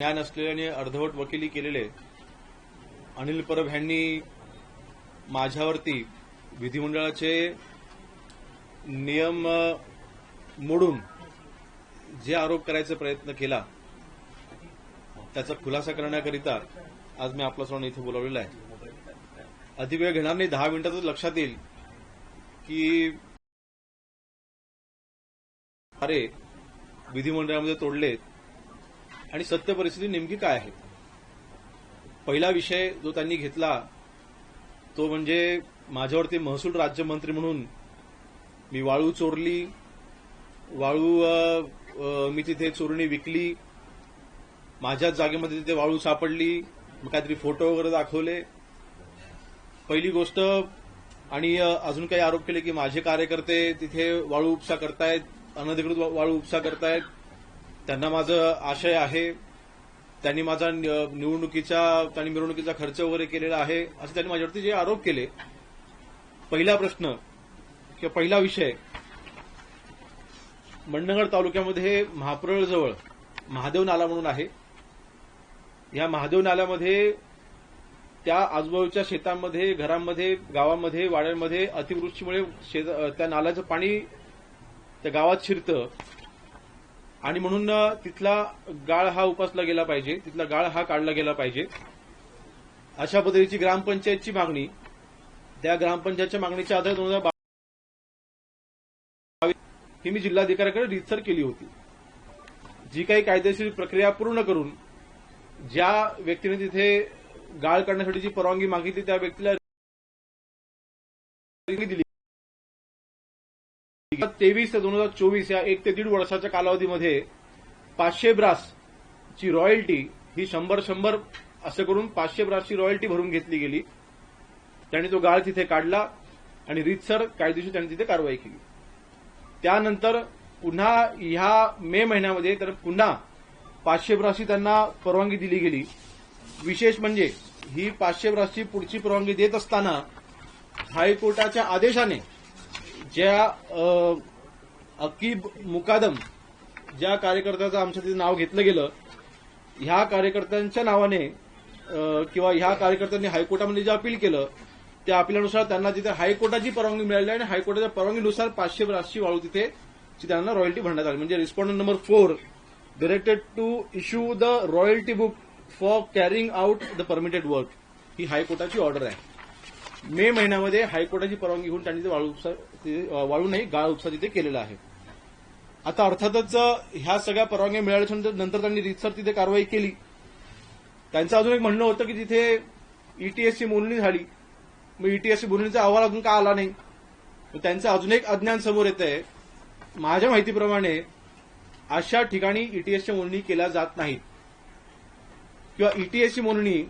ज्ञान असलेले आणि अर्धवट वकिली केलेले अनिल परब यांनी माझ्यावरती विधिमंडळाचे नियम मोडून जे आरोप करायचा प्रयत्न केला त्याचा खुलासा करण्याकरिता आज मी आपल्या सर्वांना इथे बोलावलेलं आहे. अधिक वेळ घेणार नाही, 10 मिनिटातच लक्षात येईल की अरे विधिमंडळामध्ये तोडलेत आणि सत्य परिस्थिती नेमकी काय आहे. पहिला विषय जो त्यांनी घेतला तो म्हणजे माझ्यावरती महसूल राज्यमंत्री म्हणून मी वाळू चोरली, वाळू मी तिथे चोरणी विकली, माझ्याच जागेमध्ये तिथे वाळू सापडली, मग काहीतरी फोटो वगैरे दाखवले. पहिली गोष्ट. आणि अजून काही आरोप केले की माझे कार्यकर्ते तिथे वाळू उपसा करतायत, अनधिकृत वाळू उपसा करतायत, त्यांना माझं आशय आहे, त्यांनी माझा मिरवणुकीचा खर्च वगैरे केलेला आहे, असं त्यांनी माझ्यावरती जे आरोप केले. पहिला प्रश्न किंवा पहिला विषय, मंडणगड तालुक्यामध्ये महाप्रळजवळ महादेव नाला म्हणून आहे. या महादेव नाल्यामध्ये त्या आजूबाजूच्या शेतांमध्ये, घरांमध्ये, गावामध्ये, वाड्यांमध्ये अतिवृष्टीमुळे त्या नाल्याचं पाणी त्या गावात शिरतं आणि म्हणून तिथला गाळ हा उपसला गेला पाहिजे, तिथला गाळ हा काढला गेला पाहिजे, अशा पद्धतीची ग्रामपंचायतची मागणी. त्या ग्रामपंचायतच्या मागणीच्या आधारे 2022 ही मी जिल्हाधिकाऱ्याकडे रीतसर केली होती. जी काही कायदेशीर प्रक्रिया पूर्ण करून ज्या व्यक्तीने तिथे गाळ काढण्यासाठीची परवानगी मागितली त्या व्यक्तीला दिली. 23 ते 2024 या 1 ते 1.5 वर्षाच्या कालावधीमध्ये 500 ब्रासची रॉयल्टी ही 100 असं करून 500 ब्रासची रॉयल्टी भरून घेतली गेली. त्यांनी तो गाळ तिथे काढला आणि रीतसर कायदेशीर त्यांनी तिथे कारवाई केली. त्यानंतर पुन्हा ह्या मे महिन्यामध्ये तर पुन्हा 500 ब्रासची त्यांना परवानगी दिली गेली. विशेष म्हणजे ही 500 ब्रासची पुढची परवानगी देत असताना हायकोर्टाच्या आदेशाने ज्या अकीब मुकादम ज्या कार्यकर्त्याचं आमच्या तिथे नाव घेतलं गेलं, ह्या कार्यकर्त्यांच्या नावाने किंवा ह्या कार्यकर्त्यांनी हायकोर्टामध्ये जे अपील केलं त्या अपीलानुसार त्यांना तिथे हायकोर्टाची परवानगी मिळाली आणि हायकोर्टाच्या परवानगीनुसार 500 ब्रासची वाळू तिथे त्यांना रॉयल्टी भरण्यात आली. म्हणजे respondent number 4 directed to issue the royalty book for carrying out the permitted work, ही हायकोर्टाची ऑर्डर आहे. मे महिन्यामध्ये हायकोर्टाची परवानगी घेऊन त्यांनी वाळू नाही गाळ उपसा तिथे केलेला आहे. आता अर्थातच ह्या सगळ्या परवानग्या मिळाल्याच्या नंतर त्यांनी रीतसर तिथे कारवाई केली. त्यांचं अजून एक म्हणणं होतं की तिथे ईटीएसची मोजणी झाली, मग ईटीएसची मोजणीचा अहवाल अजून का आला नाही. त्यांचं अजून एक अज्ञान समोर येत आहे. माझ्या माहितीप्रमाणे अशा ठिकाणी ईटीएसची मोजणी केल्या जात नाहीत किंवा ईटीएसची मोजणी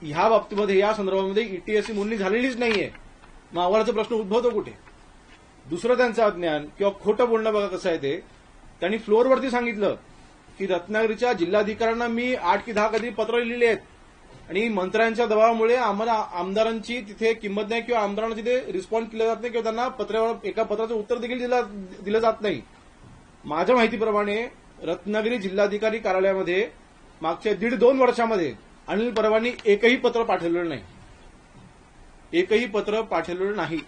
ह्या बाबतीमध्ये या संदर्भामध्ये ईटीएसची मोजणी झालेलीच नाहीये. मग अहवालाचा प्रश्न उद्भवतो कुठे. दुसरं त्यांचं अज्ञान किंवा खोटं बोलणं बघा कसं आहे ते. त्यांनी फ्लोअरवरती सांगितलं की रत्नागिरीच्या जिल्हाधिकाऱ्यांना मी 8 की 10 कधी पत्र लिहिली आहेत आणि मंत्र्यांच्या दबावामुळे आम्हाला आमदारांची तिथे किंमत नाही किंवा आमदारांना तिथे रिस्पॉन्स केला जात नाही किंवा त्यांना पत्रावर एका पत्राचं उत्तर देखील दिलं जात नाही. माझ्या माहितीप्रमाणे रत्नागिरी जिल्हाधिकारी कार्यालयामध्ये मागच्या 1.5-2 वर्षामध्ये अनिल परबांनी एकही पत्र पाठवलेलं नाही. एकही पत्र पाठवलेलं नाही.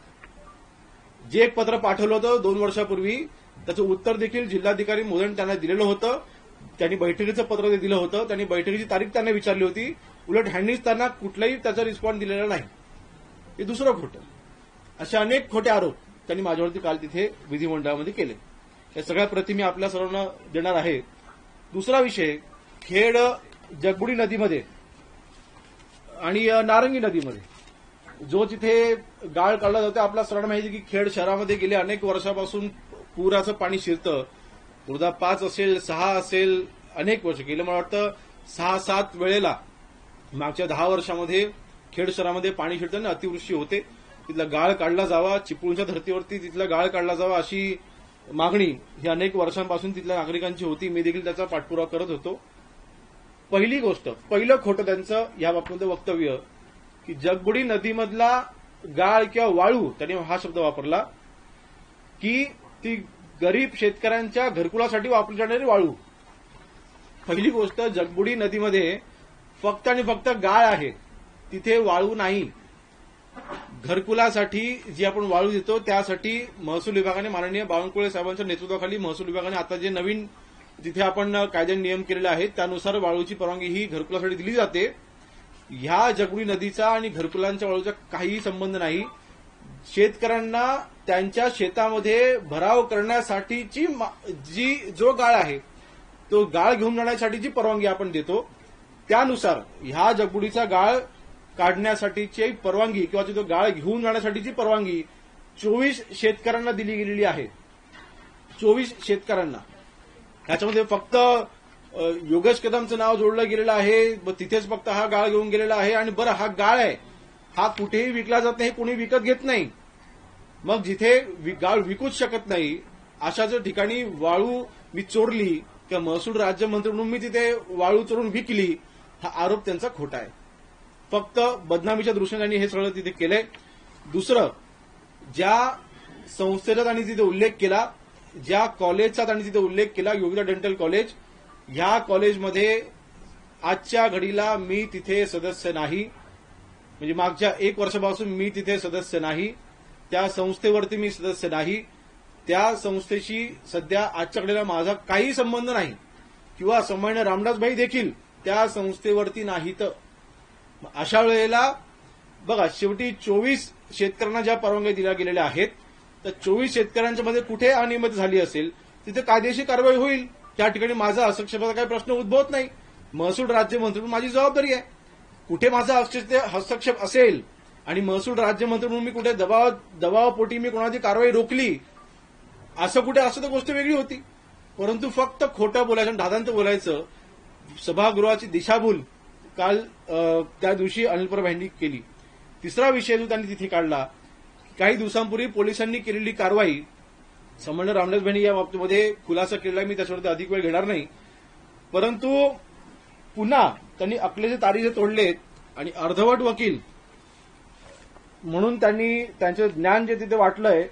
जे एक पत्र पाठवलं होतं 2 वर्षापूर्वी त्याचं उत्तर देखील जिल्हाधिकारी मोदन त्यांना दिलेलं होतं. त्यांनी बैठकीचं पत्र ते दिलं होतं. त्यांनी बैठकीची तारीख त्यांना विचारली होती. उलट ह्यांनीच त्यांना कुठलाही त्याचा रिस्पॉन्स दिलेला नाही. हे दुसरं खोटं. असे अनेक खोटे आरोप त्यांनी माझ्यावरती काल तिथे विधिमंडळामध्ये केले. या सगळ्या प्रति मी आपल्या सर्वांना देणार आहे. दुसरा विषय, खेड जगबुडी नदीमध्ये आणि नारंगी नदीमध्ये जो तिथे गाळ काढला जातो, आपल्या सर्वांना माहिती की खेड शहरामध्ये गेल्या अनेक वर्षापासून पुराचं पाणी शिरतं. 2005 असेल, 6 असेल, अनेक वर्ष गेलं. मला वाटतं 6-7 वेळेला मागच्या 10 वर्षामध्ये खेड शहरामध्ये पाणी शिरतं आणि अतिवृष्टी होते. तिथला गाळ काढला जावा, चिपळूणच्या धर्तीवरती तिथला गाळ काढला जावा अशी मागणी ही अनेक वर्षांपासून तिथल्या नागरिकांची होती. मी देखील त्याचा पाठपुरावा करत होतो. पहिली गोष्ट, पहिलं खोटं त्यांचं या बाबतीमध्ये वक्तव्य की जगबुडी नदीमधला गाळ किंवा वाळू, त्यांनी हा शब्द वापरला की ती गरीब शेतकऱ्यांच्या घरकुलासाठी वापरली जाणारी वाळू, पहिली गोष्ट, जगबुडी नदीमध्ये फक्त आणि फक्त गाळ आहे, तिथे वाळू नाही. घरकुलासाठी जी आपण वाळू देतो त्यासाठी महसूल विभागाने, माननीय बावनकुळे साहेबांच्या नेतृत्वाखाली महसूल विभागाने आता जे नवीन तिथे आपण कायद्याने नियम केलेले आहेत त्यानुसार वाळूची परवानगी ही घरकुलासाठी दिली जाते. ह्या जगबुडी नदीचा आणि घरकुलांच्या वाळूचा काहीही संबंध नाही. शेतकऱ्यांना त्यांच्या शेतामध्ये भराव करण्यासाठीची जो गाळ आहे तो गाळ घेऊन जाण्यासाठीची परवानगी आपण देतो. त्यानुसार ह्या जगबुडीचा गाळ काढण्यासाठीची परवानगी किंवा तो गाळ घेऊन जाण्यासाठीची परवानगी 24 शेतकऱ्यांना दिली गेलेली आहे. 24 शेतकऱ्यांना. ह्याच्यामध्ये फक्त योगेश कदमचं नाव जोडलं गेलेलं आहे, तिथेच फक्त हा गाळ घेऊन गेलेला आहे. आणि बरं, हा गाळ आहे, हा कुठेही विकला जात नाही, कोणी विकत घेत नाही. मग जिथे गाळ विकूच शकत नाही अशा जर ठिकाणी वाळू मी चोरली किंवा महसूल राज्यमंत्री म्हणून मी तिथे वाळू चोरून विकली, हा आरोप त्यांचा खोटा आहे. फक्त बदनामीच्या दृष्टीने त्यांनी हे सगळं तिथे केलंय. दुसरं, ज्या संस्थेचा त्यांनी तिथे उल्लेख केला, ज्या कॉलेजचा त्यांनी तिथे उल्लेख केला, योगिता डेंटल कॉलेज, ह्या कॉलेजमध्ये आजच्या घडीला मी तिथे सदस्य नाही. म्हणजे मागच्या 1 वर्षापासून मी तिथे सदस्य नाही. त्या संस्थेवरती मी सदस्य नाही. त्या संस्थेशी सध्या आजच्या घडीला माझा काही संबंध नाही किंवा सन्माननीय रामदासभाई देखील त्या संस्थेवरती नाहीत. अशा वेळेला बघा, शेवटी 24 शेतकऱ्यांना ज्या परवानग्या दिल्या गेलेल्या आहेत तर 24 शेतकऱ्यांच्या मध्ये कुठे अनियमितता झाली असेल तिथे कायदेशीर कारवाई होईल. त्या ठिकाणी माझा हस्तक्षेपाचा काही प्रश्न उद्भवत नाही. महसूल राज्यमंत्री म्हणून माझी जबाबदारी आहे. कुठे माझा हस्तक्षेप असेल आणि महसूल राज्यमंत्री म्हणून मी कुठे दबावापोटी मी कोणाची कारवाई रोखली असं कुठे असं तर गोष्ट वेगळी होती. परंतु फक्त खोटं बोलायचं, दादांत बोलायचं, सभागृहाची दिशाभूल काल त्या दिवशी अनिल परब यांनी केली. तिसरा विषय जो त्यांनी तिथे काढला, काही दिवसांपूर्वी पोलिसांनी केलेली कारवाई, सन्माननीय रामदासभाई या बाबतीमध्ये खुलासा केलेला, मी त्याच्यावरती अधिक वेळ घेणार नाही. परंतु पुन्हा त्यांनी अकलेचे तारीखे तोडलेत आणि अर्धवट वकील म्हणून त्यांनी त्यांचं ज्ञान जे तिथे वाटलंय,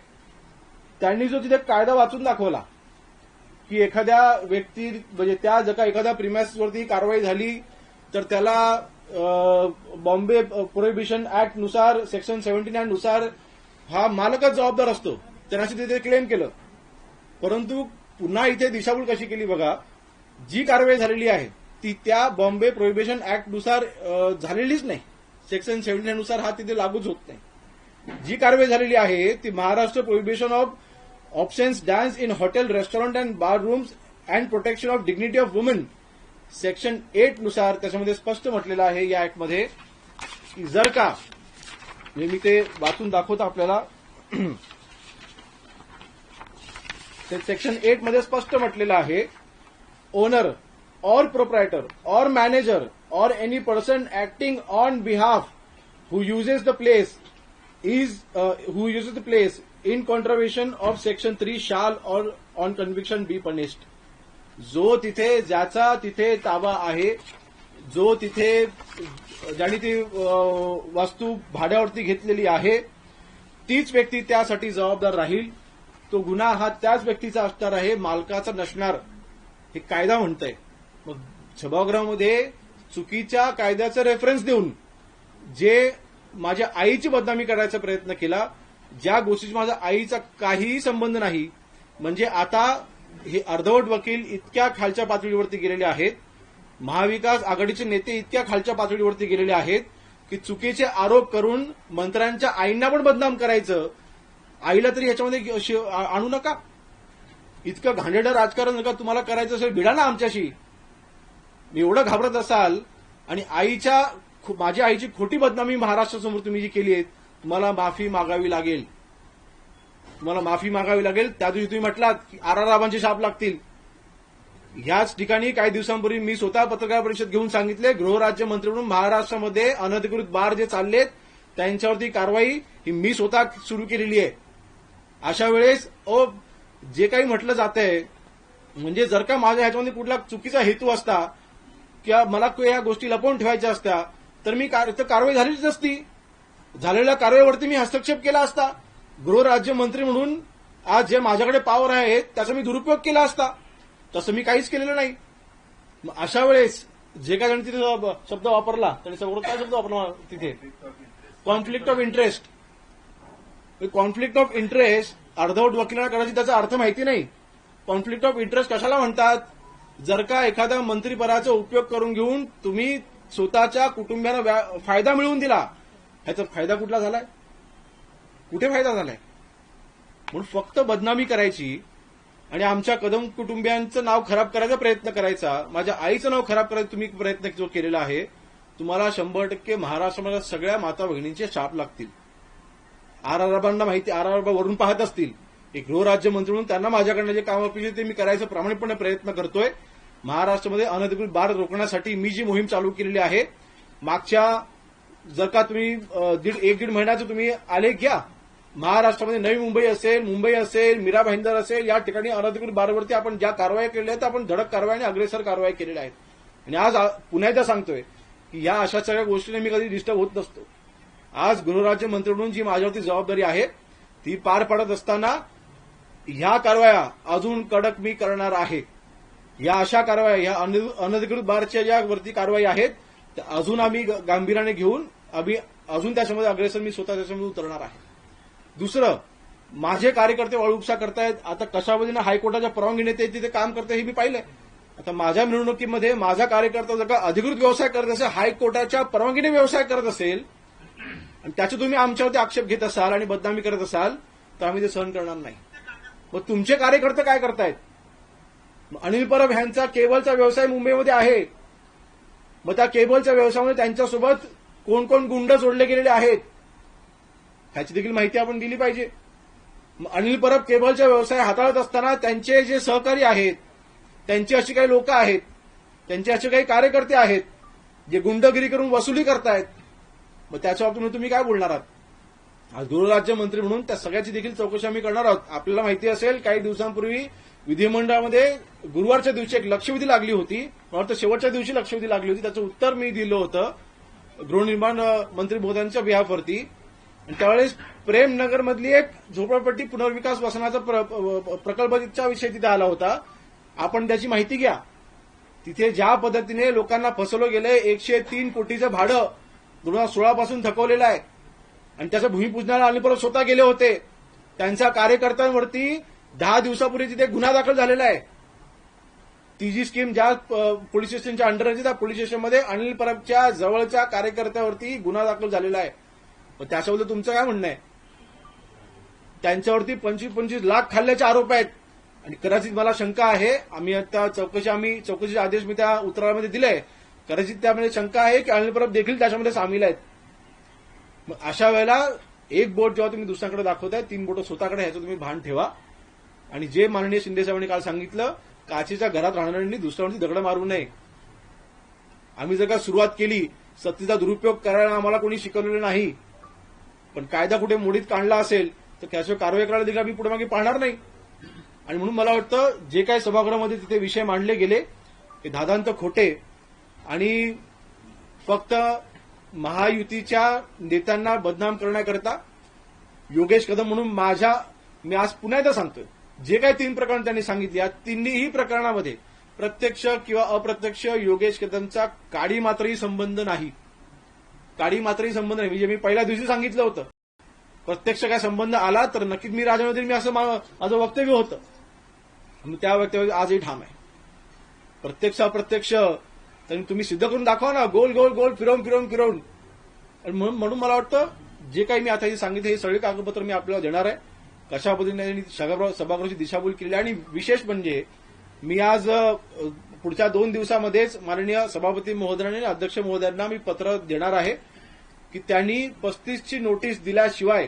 त्यांनी जो तिथे कायदा वाचून दाखवला की एखाद्या व्यक्ती म्हणजे त्या जर का एखाद्या प्रिमाइसवरती कारवाई झाली तर त्याला बॉम्बे प्रोहिबिशन ऍक्ट नुसार सेक्शन 79 नुसार हा मालकच जबाबदार असतो, त्यांनी तिथे क्लेम केलं. परंतु पुन्हा इथे दिशाभूल कशी केली बघा, जी कारवाई झालेली आहे ती त्या बॉम्बे प्रोहिबिशन ऍक्ट नुसार झालेलीच नाही. सेक्शन 79 नुसार हा तिथे लागूच होत नाही. जी कारवाई झालेली आहे ती Maharashtra prohibition of obscene dance in hotel, restaurant and bar rooms and protection of dignity of woman section 8 नुसार त्याच्यामध्ये स्पष्ट म्हटलेलं आहे या ऍक्टमध्ये की जर का, मी ते वाचून दाखवतो आपल्याला, सेक्शन 8 मध्ये स्पष्ट म्हटलेलं आहे, owner or proprietor or manager or any person acting on behalf who uses the place in contravention of section 3 shall or on conviction be punished. जो तिथे ज्याचा तिथे ताबा आहे, जो तिथे ज्याने ती वस्तू भाड्यावरती घेतलेली आहे तीच व्यक्ती त्यासाठी जबाबदार राहील. तो गुन्हा हा त्याच व्यक्तीचा असणार आहे, मालकाचा नसणार, हे कायदा म्हणतंय. मग सभागृहामध्ये चुकीच्या कायद्याचा रेफरन्स देऊन जे माझ्या आईची बदनामी करायचा प्रयत्न केला, ज्या गोष्टीचा माझ्या आईचा काहीही संबंध नाही, म्हणजे आता हे अर्धवट वकील इतक्या खालच्या पातळीवरती गेलेले आहेत, महाविकास आघाडीचे नेते इतक्या खालच्या पातळीवरती गेलेले आहेत की चुकीचे आरोप करून मंत्र्यांच्या आईंना पण बदनाम करायचं. आईला तरी याच्यामध्ये आणू नका. इतकं घाणेरडं राजकारण जर का तुम्हाला करायचं असेल भिडा ना आमच्याशी. एवढं घाबरत असाल आणि माझ्या आईची खोटी बदनामी महाराष्ट्रासमोर तुम्ही जी केली आहे, तुम्हाला माफी मागावी लागेल. त्या दिवशी तुम्ही म्हटलात की आराराबांचे शाप लागतील. याच ठिकाणी काही दिवसांपूर्वी मी स्वतः पत्रकार परिषद घेऊन सांगितले, गृहराज्यमंत्री म्हणून महाराष्ट्रामध्ये अनधिकृत बार जे चाललेत त्यांच्यावरती कारवाई ही मी स्वतः सुरू केलेली आहे. अशा वेळेस जे काही म्हटलं जातंय, म्हणजे जर का माझ्या ह्याच्यामध्ये कुठला चुकीचा हेतू असता किंवा मला या गोष्टी लपवून ठेवायच्या असत्या तर मी कारवाई झालीच नसती. झालेल्या कारवाईवरती मी हस्तक्षेप केला असता. गृहराज्यमंत्री म्हणून आज जे माझ्याकडे पॉवर आहे त्याचा मी दुरुपयोग केला असता. तसं मी काहीच केलेलं नाही. मग अशा वेळेस जे काय त्यांनी तिथे शब्द वापरला त्यांनी सर्वोच्च काय शब्द वापरला तिथे? Conflict of interest. Conflict of interest अर्धवट वकिलांना कदाचित त्याचा अर्थ माहिती नाही. कॉन्फ्लिक्ट ऑफ इंटरेस्ट कशाला म्हणतात? जर का एखाद्या मंत्रिपदाचा उपयोग करून घेऊन तुम्ही स्वतःच्या कुटुंबियांना फायदा मिळवून दिला, ह्याचा फायदा कुठला झालाय? कुठे फायदा झालाय? म्हणून फक्त बदनामी करायची आणि आमच्या कदम कुटुंबियांचं नाव खराब करायचा प्रयत्न करायचा, माझ्या आईचं नाव खराब करायचा तुम्ही प्रयत्न जो केलेला आहे, तुम्हाला 100% महाराष्ट्रामध्ये सगळ्या माता भगिनींचे शाप लागतील. आर-आर-बाबांना माहिती, आर-आर-बाबा वरून पाहत असतील. एक गृहराज्यमंत्री म्हणून त्यांना माझ्याकडनं जे काम अपेक्षित ते मी करायचा प्रामाणिकपणे प्रयत्न करतोय. महाराष्ट्रामध्ये अनधिकृत बार रोखण्यासाठी मी जी मोहीम चालू केलेली आहे, मागच्या जर का तुम्ही एक दीड महिन्याचं तुम्ही आलेख घ्या, महाराष्ट्रामध्ये नवी मुंबई असेल, मीरा भाईंदर असेल, या ठिकाणी अनधिकृत बारवरती आपण ज्या कारवाया केलेल्या आहेत, आपण धडक कारवाई आणि अग्रेसर कारवाई केलेल्या आहेत. आणि आज पुन्हा एकदा सांगतोय की या अशा सगळ्या गोष्टीने मी कधी डिस्टर्ब होत नसतो. आज गृहराज्यमंत्री म्हणून जी माझ्यावरती जबाबदारी आहे ती पार पाडत असताना ह्या कारवाया अजून कडक मी करणार आहे. या अशा कारवाया, या अनधिकृत बारच्या ज्या वरती कारवाई आहेत त्या अजून आम्ही गांभीर्याने घेऊन अजून त्याच्यामध्ये अग्रेसर मी स्वतः त्याच्यामध्ये उतरणार आहे. दुसरं, माझे कार्यकर्ते वाळूपसा करतायत. आता कशा पद्धतीने हायकोर्टाच्या परवानगीने ते तिथे काम करते हे मी पाहिलंय. आता माझ्या मिरवणुकीमध्ये माझा कार्यकर्ता जर का अधिकृत व्यवसाय करत असेल, हायकोर्टाच्या परवानगीने व्यवसाय करत असेल आणि त्याचे तुम्ही आमच्यावरती आक्षेप घेत असाल आणि बदनामी करत असाल तर आम्ही ते सहन करणार नाही. मग तुमचे कार्यकर्ते काय करतायत? अनिल परब ह्यांचा केबलचा व्यवसाय मुंबईमध्ये आहे. मग त्या केबलच्या व्यवसायामध्ये त्यांच्यासोबत कोण कोण गुंड जोडले गेलेले आहेत ह्याची देखील माहिती आपण दिली पाहिजे. अनिल परब केबलचा व्यवसाय हाताळत असताना त्यांचे जे सहकारी आहेत, त्यांची अशी काही लोक आहेत, त्यांचे असे काही कार्यकर्ते आहेत जे गुंडगिरी करून वसुली करतायत. मग त्याच्या बाबतीत तुम्ही काय बोलणार आहात? आज गृहराज्यमंत्री म्हणून त्या सगळ्याची देखील चौकशी आम्ही करणार आहोत. आपल्याला माहिती असेल काही दिवसांपूर्वी विधिमंडळामध्ये गुरुवारच्या दिवशी एक लक्षवेधी लागली होती. मला वाटतं शेवटच्या दिवशी लक्षवेधी लागली होती. त्याचं उत्तर मी दिलं होतं गृहनिर्माण मंत्री महोदयांच्या बिहाफवरती. आणि त्यावेळेस प्रेमनगरमधली एक झोपडपट्टी पुनर्विकास वसनाचा प्रकल्पाचा विषय तिथे आला होता. आपण त्याची माहिती घ्या. तिथे ज्या पद्धतीने लोकांना फसवलं गेलंय, 103 कोटीचं भाडं 2016 पासून थकवलेलं आहे आणि त्याच्या भूमिपूजनाला अनिल परब स्वतः गेले होते. त्यांच्या कार्यकर्त्यांवरती 10 दिवसापूर्वी तिथे गुन्हा दाखल झालेला आहे. ती जी स्कीम ज्या पोलीस स्टेशनच्या अंडर आहे त्या पोलीस स्टेशनमध्ये अनिल परबच्या जवळच्या कार्यकर्त्यावरती गुन्हा दाखल झालेला आहे. पण त्याच्याबद्दल तुमचं काय म्हणणं आहे? त्यांच्यावरती 25-25 लाख खाल्ल्याचे आरोप आहेत. आणि कदाचित मला शंका आहे, आम्ही चौकशीचे आदेश मी त्या उत्तरामध्ये दिले, कदाचित त्यामध्ये शंका आहे की अनिल परब देखील त्याच्यामध्ये सामील आहेत. मग अशा वेळेला एक बोट जेव्हा तुम्ही दुसऱ्याकडे दाखवताय, 3 बोटं स्वतःकडे ह्याचं तुम्ही भान ठेवा. आणि जे माननीय शिंदे साहेबांनी काल सांगितलं, काचेच्या घरात राहणाऱ्यांनी दुसऱ्यावरती दगड मारू नये. आम्ही जर का सुरुवात केली, सत्तेचा दुरुपयोग करायला आम्हाला कोणी शिकवलेलं नाही, पण कायदा कुठे मोडीत काढला असेल तर त्याच्यावर कारवाई करायला देखील आम्ही पुढे मागे पाहणार नाही. आणि म्हणून मला वाटतं जे काही सभागृहामध्ये तिथे विषय मांडले गेले ते दादांत खोटे आणि फक्त महायुतीच्या नेत्यांना बदनाम करण्याकरता योगेश कदम म्हणून मी आज पुन्हा एकदा सांगतोय, जे काही 3 प्रकरण त्यांनी सांगितली, या तिन्ही प्रकरणामध्ये प्रत्यक्ष किंवा अप्रत्यक्ष योगेश कदमचा काडी मात्रही संबंध नाही. म्हणजे मी पहिल्या दिवशी सांगितलं होतं, प्रत्यक्ष काय संबंध आला तर नक्कीच मी राजीनामा देईन, मी असं माझं वक्तव्य होतं. त्या वक्तव्यात आजही ठाम आहे. प्रत्यक्ष अप्रत्यक्ष त्यांनी तुम्ही सिद्ध करून दाखवा ना, गोल गोल गोल फिरवून. म्हणून मला वाटतं जे काही मी आता हे सांगितलं हे सगळे कागदपत्र मी आपल्याला देणार आहे. कशा पद्धतीने सभागृहाची दिशाभूल केली आणि विशेष म्हणजे मी आज पुढच्या 2 दिवसामध्येच माननीय सभापती महोदयांनी आणि अध्यक्ष महोदयांना मी पत्र देणार आहे की त्यांनी 35ची नोटीस दिल्याशिवाय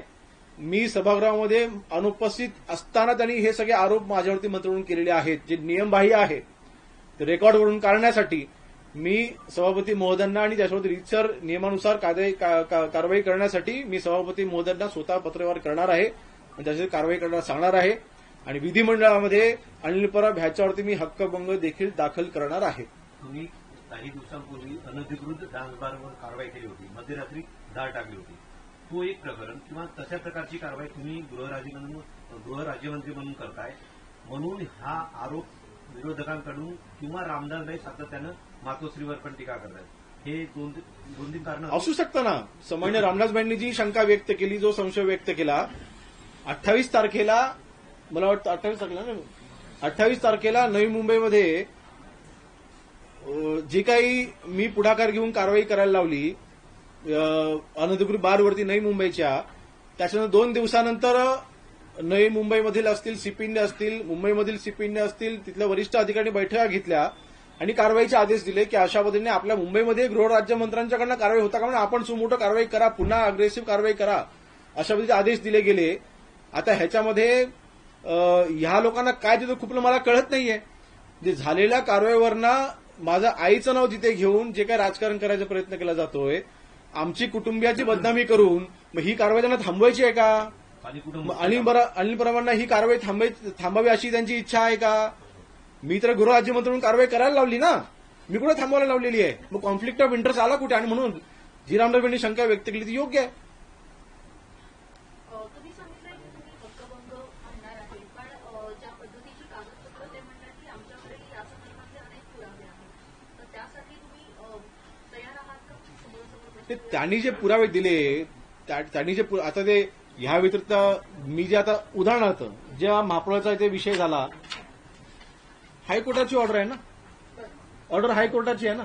मी सभागृहामध्ये अनुपस्थित असताना त्यांनी हे सगळे आरोप माझ्यावरती मंत्री म्हणून केलेले आहेत, जे नियमबाह्य आहेत, ते रेकॉर्डवरून काढण्यासाठी मी सभापती महोदयांना आणि त्याच्यावरती रीतसर नियमानुसार कारवाई करण्यासाठी मी सभापती महोदयांना स्वतः पत्रव्यवहार करणार आहे आणि त्याची कारवाई करण्यास सांगणार आहे. आणि विधिमंडळामध्ये अनिल परब ह्याच्यावरती मी हक्कभंग देखील दाखल करणार आहे. तुम्ही काही दिवसांपूर्वी अनधिकृत डान्सबारवर कारवाई केली होती, मध्यरात्री धाड टाकली होती, तो एक प्रकरण किंवा तशा प्रकारची कारवाई तुम्ही गृहराज्यमंत्री म्हणून करताय, म्हणून हा आरोप विरोधकांकडून किंवा रामदासभाई सातत्यानं मातोश्रीवर पण टीका करतात. हे दोन तीन कारण असू शकतं ना. सामान्य रामदासबाईंनी जी शंका व्यक्त केली, जो संशय व्यक्त केला, 28 तारखेला मला वाटतं 28 तारखेला नवी मुंबईमध्ये जे काही मी पुढाकार घेऊन कारवाई करायला लावली अनधिकृत बारवरती नवी मुंबईच्या, त्याच्यानंतर 2 दिवसानंतर नवी मुंबईमधील असतील सीपींडे असतील, मुंबईमधील सीपींडे असतील, तिथल्या वरिष्ठ अधिकाऱ्यांनी बैठका घेतल्या आणि कारवाईचे आदेश दिले की अशा पद्धतीने आपल्या मुंबईमध्ये गृहराज्यमंत्र्यांच्याकडनं कारवाई होता का, म्हणून आपण सुमोटो कारवाई करा, पुन्हा अग्रेसिव्ह कारवाई करा, अशा पद्धतीचे आदेश दिले गेले. आता ह्याच्यामध्ये ह्या लोकांना काय तिथं खूप मला कळत नाहीये. जे झालेल्या कारवाईवरनं माझं आईचं नाव तिथे घेऊन जे काही राजकारण करायचा प्रयत्न केला जातोय, आमची कुटुंबियाची बदनामी करून, मग ही कारवाई त्यांना थांबवायची आहे का? अनिल परबांना ही कारवाई थांबावी अशी त्यांची इच्छा आहे का? मी तर गृहराज्यमंत्री म्हणून कारवाई करायला लावली ना, मी कुठे थांबवायला लावलेली आहे? मग कॉन्फ्लिक्ट ऑफ इंटरेस्ट आला कुठे? आणि म्हणून जी रामदासबाईंनी शंका व्यक्त केली ती योग्य आहे. तुम्ही सांगितलं की तुम्ही हक्कभंग आणणार आहे, पण ज्या पद्धतीची कागदपत्र ते म्हणतात की आमच्याकडे या संदर्भातले अनेक पुरावे आहेत, तर त्यासाठी तुम्ही तयार आहात का? समोरासमोर त्यांनी जे पुरावे दिले, त्यांनी जे आता ते ह्या व्यतिरिक्त मी जे आता उदाहरणार्थ जेव्हा महापौराचा इथे विषय झाला, हायकोर्टाची ऑर्डर आहे ना, ऑर्डर हायकोर्टाची आहे ना,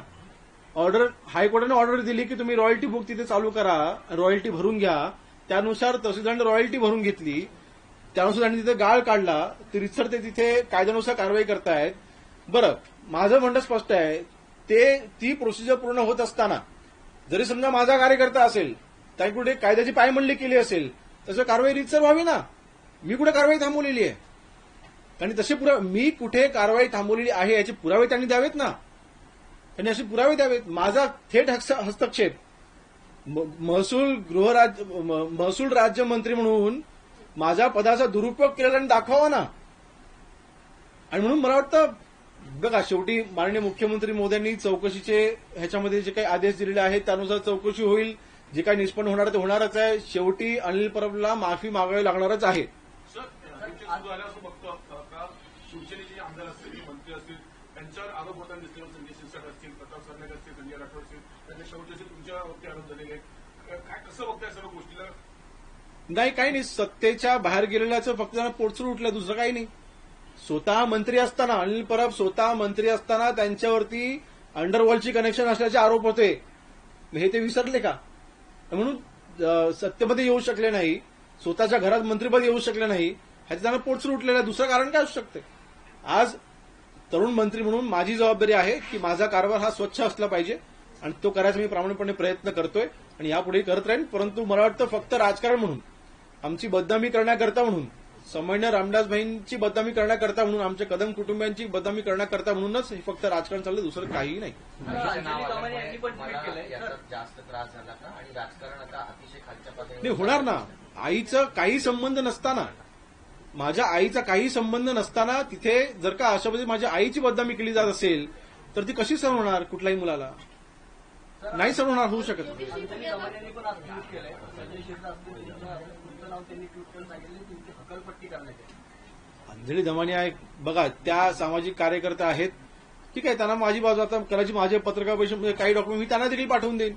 हायकोर्टाने ऑर्डर दिली की तुम्ही रॉयल्टी बुक तिथे चालू करा, रॉयल्टी भरून घ्या. त्यानुसार तहसीलदारांनी रॉयल्टी भरून घेतली, त्यानुसार त्यांनी तिथे गाळ काढला. ते रितसर ते तिथे कायद्यानुसार कारवाई करतायत. बरं, माझं म्हणणं स्पष्ट आहे, ती प्रोसिजर पूर्ण होत असताना जरी समजा माझा कार्यकर्ता असेल, त्या कुठे कायद्याची पायमल्ली केली असेल, तसं कारवाई रितसर व्हावी ना. मी कुठे कारवाई थांबवलेली आहे? आणि तसे मी कुठे कारवाई थांबवलेली आहे याचे पुरावे त्यांनी द्यावेत ना. त्यांनी असे पुरावे द्यावेत. माझा थेट हस्तक्षेप महसूल राज्यमंत्री म्हणून माझ्या पदाचा दुरुपयोग केलेला त्यांनी दाखवावा ना. आणि म्हणून मला वाटतं बघा, शेवटी माननीय मुख्यमंत्री मोदयांनी चौकशीचे ह्याच्यामध्ये जे काही आदेश दिलेले आहेत त्यानुसार चौकशी होईल. जे काही निष्पन्न होणार ते होणारच आहे. शेवटी अनिल परबला माफी मागावी लागणारच आहे. असं बघतो का शिवसेनेचे जे आमदार असतील, मंत्री असतील, त्यांच्यावर आरोप होताना दिसले, संजय शिरसाट असतील, प्रताप सरनाईक असतील, संजय राठोड असतील, त्यांच्या शेवटी तुमच्यावरती आरोप झालेले आहेत. काय कसं बघताय सर्व गोष्टीला? नाही, काही नाही. सत्तेच्या बाहेर गेलेल्याचं फक्त त्यांना पोटसून उठलं, दुसरं काही नाही. स्वतः मंत्री असताना, अनिल परब स्वतः मंत्री असताना त्यांच्यावरती अंडरवर्ल्डची कनेक्शन असल्याचे आरोप होते. हे ते विसरले का? म्हणून सत्तेमध्ये येऊ शकले नाही, स्वतःच्या घरात मंत्रीपद येऊ शकले नाही, ह्याचं त्यांना पोटसून उठलेलं आहे. दुसरं कारण काय असू शकते? आज तरुण मंत्री म्हणून माझी जबाबदारी आहे की माझा कारभार हा स्वच्छ असला पाहिजे आणि तो करायचा मी प्रामाणिकपणे प्रयत्न करतोय आणि यापुढेही करत राहीन. परंतु मला वाटतं फक्त राजकारण म्हणून, आमची बदनामी करण्याकरता म्हणून, सामान्य रामदासभाईंची बदनामी करण्याकरता म्हणून, आमच्या कदम कुटुंबियांची बदनामी करण्याकरता म्हणूनच हे फक्त राजकारण चाललं, दुसरं काहीही नाही. जास्त त्रास झाला का? आणि राजकारण आता अतिशय खालच्या पातळीवर नाही होणार ना. आईचं काही संबंध नसताना, माझ्या आईचा काही संबंध नसताना तिथे जर का अशा पद्धतीने माझ्या आईची बदनामी केली जात असेल तर ती कशी सहन होणार? कुठल्याही मुलाला नाही सहन होणार, होऊ शकत नाही. अंजली दमानी आहे बघा, त्या सामाजिक कार्यकर्त्या आहेत, ठीक आहे, त्यांना माझी बाजू आता कदाचित माझे पत्रकार परिषदेमध्ये काही डॉक्युमेंट मी त्यांना देखील पाठवून देईन.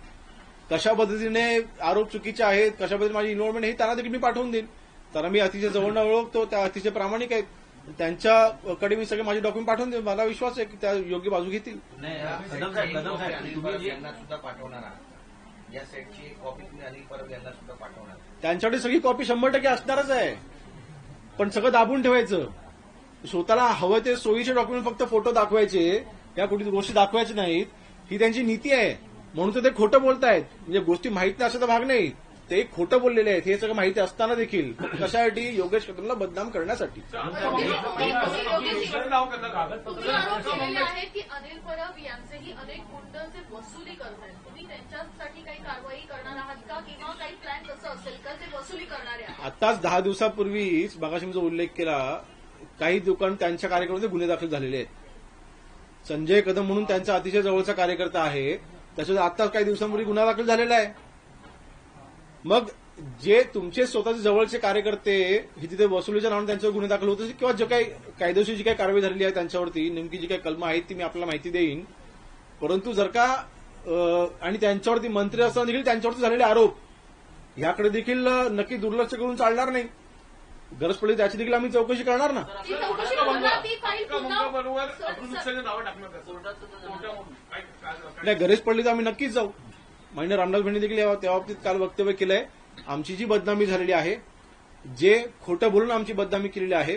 कशा पद्धतीने आरोप चुकीचे आहेत, कशा पद्धतीने माझी इन्व्हॉल्वमेंट हे त्यांना देखील मी पाठवून देईन. त्यांना मी अतिशय जवळनं ओळखतो, त्या अतिशय प्रामाणिक आहेत, त्यांच्याकडे मी सगळे माझे डॉक्युमेंट पाठवून देईन. मला विश्वास आहे की त्या योग्य बाजू घेतील. यांना सुद्धा पाठवणार आहात या सेटची कॉपी तुम्ही अनिल परब यांना सुद्धा पाठवणार? त्यांच्याकडे सगळी कॉपी 100% असणारच आहे, पण सगळं दाबून ठेवायचं. स्वतःला हवं ते सोयीचे डॉक्युमेंट फक्त फोटो दाखवायचे, या कुठली गोष्टी दाखवायच्या नाहीत, ही त्यांची नीती आहे. म्हणून ते खोटं बोलतायत. म्हणजे गोष्टी माहित नाही असा भाग नाही, ते खोटं बोललेले आहेत. हे सगळं माहिती असताना देखील कशासाठी? योगेश कदमला बदनाम करण्यासाठी. आहे की अनिल परब यांचेही अनेक गुंडांचे वसुली करतायत. तुम्ही त्यांच्यासाठी काही कारवाई करणार आहात का, किंवा काही प्लॅन कसं असेल का ते वसुली करणारे आहात? आताच 10 दिवसापूर्वीच मगाशी मी जो उल्लेख केला, काही दुकान त्यांच्या कार्यक्रमामध्ये गुन्हे दाखल झालेले आहेत. संजय कदम म्हणून त्यांचा अतिशय जवळचा कार्यकर्ता आहे, त्याच्यात आताच काही दिवसांपूर्वी गुन्हा दाखल झालेला आहे. मग जे तुमचे स्वतःचे जवळचे कार्यकर्ते हे तिथे वसुलीच्या नावाने त्यांच्यावर गुन्हे दाखल होत किंवा जे काही कायदेशीर जी काही कारवाई झालेली आहे त्यांच्यावरती नेमकी जी काही कलमं आहेत ती मी आपल्याला माहिती देईन. परंतु जर का आणि त्यांच्यावरती मंत्री असताना देखील त्यांच्यावरती झालेले आरोप ह्याकडे देखील नक्की दुर्लक्ष करून चालणार नाही. गरज पडली त्याची देखील आम्ही चौकशी करणार ना. ती चौकशी करून ती फाईल पुन्हा बरोबर अब्दुल नावं टाकणार कोर्टामधून नाही, गरज पडली तर आम्ही नक्कीच जाऊ. माननीय रामदास भेंडे देखील त्या बाबतीत काल वक्तव्य केलंय. आमची जी बदनामी झालेली आहे, जे खोटं बोलून आमची बदनामी केलेली आहे,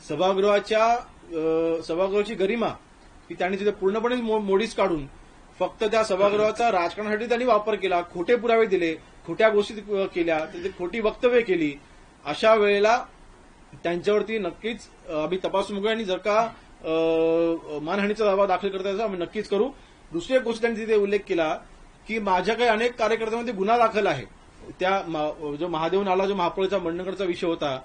सभागृहाची गरिमा ही त्यांनी तिथे पूर्णपणे मोडीस काढून फक्त त्या सभागृहाचा राजकारणासाठी त्यांनी वापर केला, खोटे पुरावे दिले, खोट्या गोष्टी केल्या, तिथे खोटी वक्तव्य केली. अशा वेळेला त्यांच्यावरती नक्कीच आम्ही तपासून बघू आणि जर का मानहानीचा दावा दाखल करता आम्ही नक्कीच करू. दुसरी एक गोष्ट त्यांनी तिथे उल्लेख केला की माझ्या काही अनेक कार्यकर्त्यांमध्ये गुन्हा दाखल आहे. त्या जो महादेव नाला जो महापौरचा मंडणगडचा विषय होता,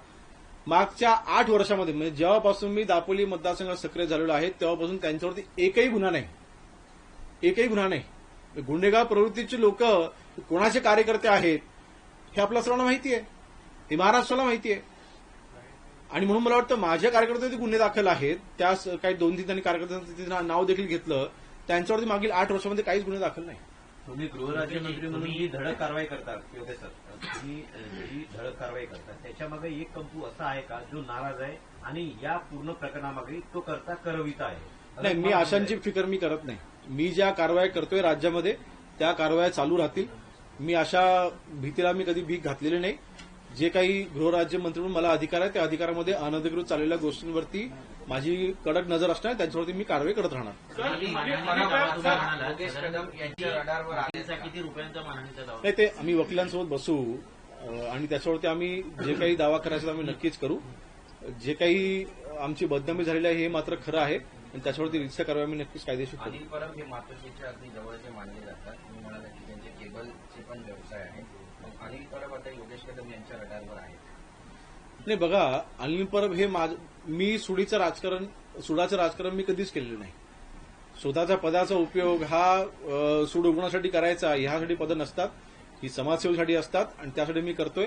मागच्या 8 वर्षामध्ये म्हणजे जेव्हापासून मी दापोली मतदारसंघात सक्रिय झालेलो आहे तेव्हापासून त्यांच्यावरती एकही गुन्हा नाही. गुन्हेगार प्रवृत्तीचे लोक कोणाचे कार्यकर्ते आहेत हे आपल्या सर्वांना माहिती आहे, हे महाराष्ट्राला माहिती आहे. आणि म्हणून मला वाटतं माझ्या कार्यकर्त्यांवरती गुन्हे दाखल आहेत. त्या काही 2-3 त्यांनी कार्यकर्त्यांचं नाव देखील घेतलं. त्यांच्यावरती मागील 8 वर्षामध्ये काहीच गुन्हे दाखल नाही. तुम्ही गृहराज्यमंत्री म्हणून जी धडक कारवाई करतात योगेश सर, तुम्ही जी धडक कारवाई करतात त्याच्यामागे एक कंपू असा आहे का जो नाराज आहे आणि या पूर्ण प्रकरणामागे तो करता करविता आहे? नाही, मी अशांची फिकर मी करत नाही. मी ज्या कारवाया करतोय राज्यामध्ये त्या कारवाया चालू राहतील. मी अशा भीतीला मी कधी भीक घातलेली नाही. जे काही गृहराज्यमंत्री म्हणून मला अधिकार आहे त्या अधिकारामध्ये अनधिकृत चाललेल्या गोष्टींवरती माझी कडक नजर असणार, त्यांच्यावरती मी कारवाई करत राहणार. योगेश कदम यांच्या रडारवर आले. किती रुपयांचा मानहानीचा दावा? नाही, ते आम्ही वकिलांसोबत बसू आणि त्याच्यावरती आम्ही जे काही दावा करायचा आम्ही नक्कीच करू. जे काही आमची बदनामी झालेली आहे हे मात्र खरं आहे आणि त्याच्यावरती रितसर कारवाई आम्ही नक्कीच कायदेशीर करू. अनिल परब हे मातोश्रीच्या अगदी जवळचे मानले जातात. तुम्ही म्हणाला की त्यांचे केबलचे पण व्यवसाय आहे. मग अनिल परब आता योगेश कदम यांच्या रडारवर आहे. नाही, बघा, अनिल परब हे मी सुडाचं राजकारण मी कधीच केलेलं नाही. स्वतःच्या पदाचा उपयोग हा सूड उगवण्यासाठी करायचा, ह्यासाठी पदं नसतात, ही समाजसेवेसाठी असतात आणि त्यासाठी मी करतोय.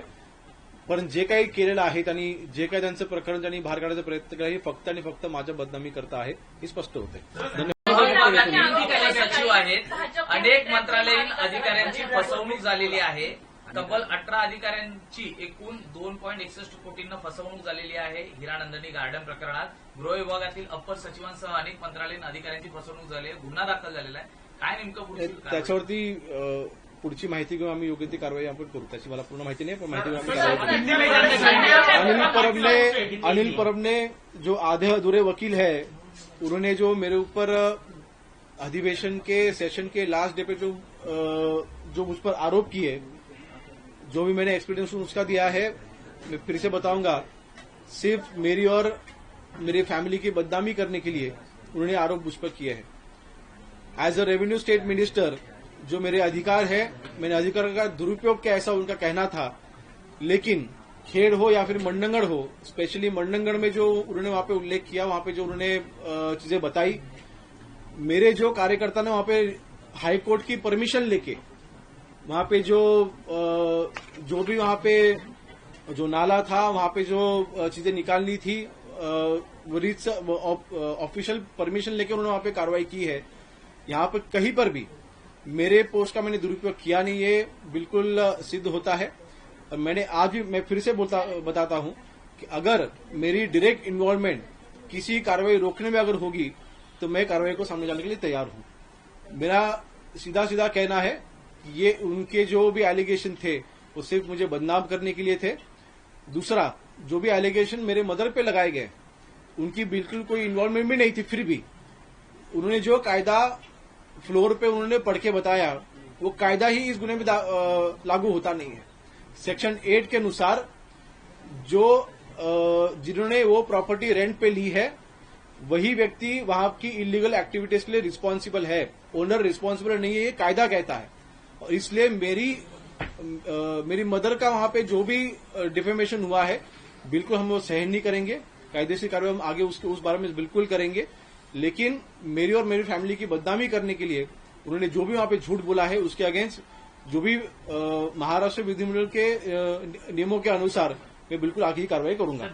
पण जे काही केलेलं आहे त्यांनी, जे काही त्यांचं प्रकरण त्यांनी बाहेर काढायचा प्रयत्न केला हे फक्त आणि फक्त माझ्या बदनामी करता आहे हे स्पष्ट होते. सचिव आहेत, अनेक मंत्रालयीन अधिकाऱ्यांची फसवणूक झालेली आहे. तब्बल 18 अधिकाऱ्यांची एकूण 2.61 कोटींना फसवणूक झालेली आहे. हिरानंदिनी गार्डन प्रकरणात गृह विभागातील अप्पर सचिवांसह अनेक मंत्रालयीन अधिकाऱ्यांची फसवणूक झाली आहे. गुन्हा दाखल झालेला आहे. काय नेमकं पुढची कारवाई? त्याच्यावरती पुढची माहिती घेऊन आम्ही योग्य ती कारवाई आपण करू. त्याची मला पूर्ण माहिती नाही, पण माहिती घेऊन आम्ही कारवाई करू. अनिल परब ने जो आधे अधूरे वकील है, उन्होंने जो मेरे ऊपर अधिवेशन के सेशन के लास्ट डे पे जो मुझ पर आरोप किए, जो भी मैंने एक्सपीरियंस उसका दिया है, मैं फिर से बताऊंगा, सिर्फ मेरी और मेरी फैमिली की बदनामी करने के लिए उन्होंने आरोप मुझ पर किए हैं. As a revenue state minister जो मेरे अधिकार है, मैंने अधिकार का दुरुपयोग किया ऐसा उनका कहना था. लेकिन खेड़ हो या फिर मंडनगढ़ हो, स्पेशली मंडनगढ़ में जो उन्होंने वहां पे उल्लेख किया, वहां पे जो उन्होंने चीजें बताई, मेरे जो कार्यकर्ता ने वहां पे हाईकोर्ट की परमिशन लेके वहां पे जो भी वहां पे जो नाला था वहां पे जो चीजें निकालनी थी, ऑफिशियल परमिशन लेके उन्होंने वहां पे कार्रवाई की है. यहां पर कहीं पर भी मेरे पोस्ट का मैंने दुरुपयोग किया नहीं, ये बिल्कुल सिद्ध होता है. मैंने आज भी, मैं फिर से बताता हूं कि अगर मेरी डायरेक्ट इन्वॉल्वमेंट किसी कार्रवाई रोकने में अगर होगी तो मैं कार्रवाई को सामने जाने के लिए तैयार हूं. मेरा सीधा सीधा कहना है, ये उनके जो भी एलिगेशन थे वो सिर्फ मुझे बदनाम करने के लिए थे. दूसरा, जो भी एलिगेशन मेरे मदर पे लगाए गए उनकी बिल्कुल कोई इन्वॉल्वमेंट भी नहीं थी. फिर भी उन्होंने जो कायदा फ्लोर पे उन्होंने पढ़ के बताया वो कायदा ही इस गुने में लागू होता नहीं है. सेक्शन 8 के अनुसार जो जिन्होंने वो प्रॉपर्टी रेंट पे ली है वही व्यक्ति वहां की इलीगल एक्टिविटीज के लिए रिस्पॉन्सिबल है. ओनर रिस्पॉन्सिबल नहीं है, ये कायदा कहता है. और इसलिए मेरी मदर का वहां पे जो भी डिफेमेशन हुआ है बिल्कुल हम वो सहन नहीं करेंगे. कायदेशीर कार्रवाई हम आगे उस बारे में बिल्कुल करेंगे. लेकिन मेरी और मेरी फैमिली की बदनामी करने के लिए उन्होंने जो भी वहां पे झूठ बोला है उसके अगेंस्ट जो भी महाराष्ट्र विधिमंडल के नियमों के अनुसार मैं बिल्कुल आगे की कार्रवाई करूंगा।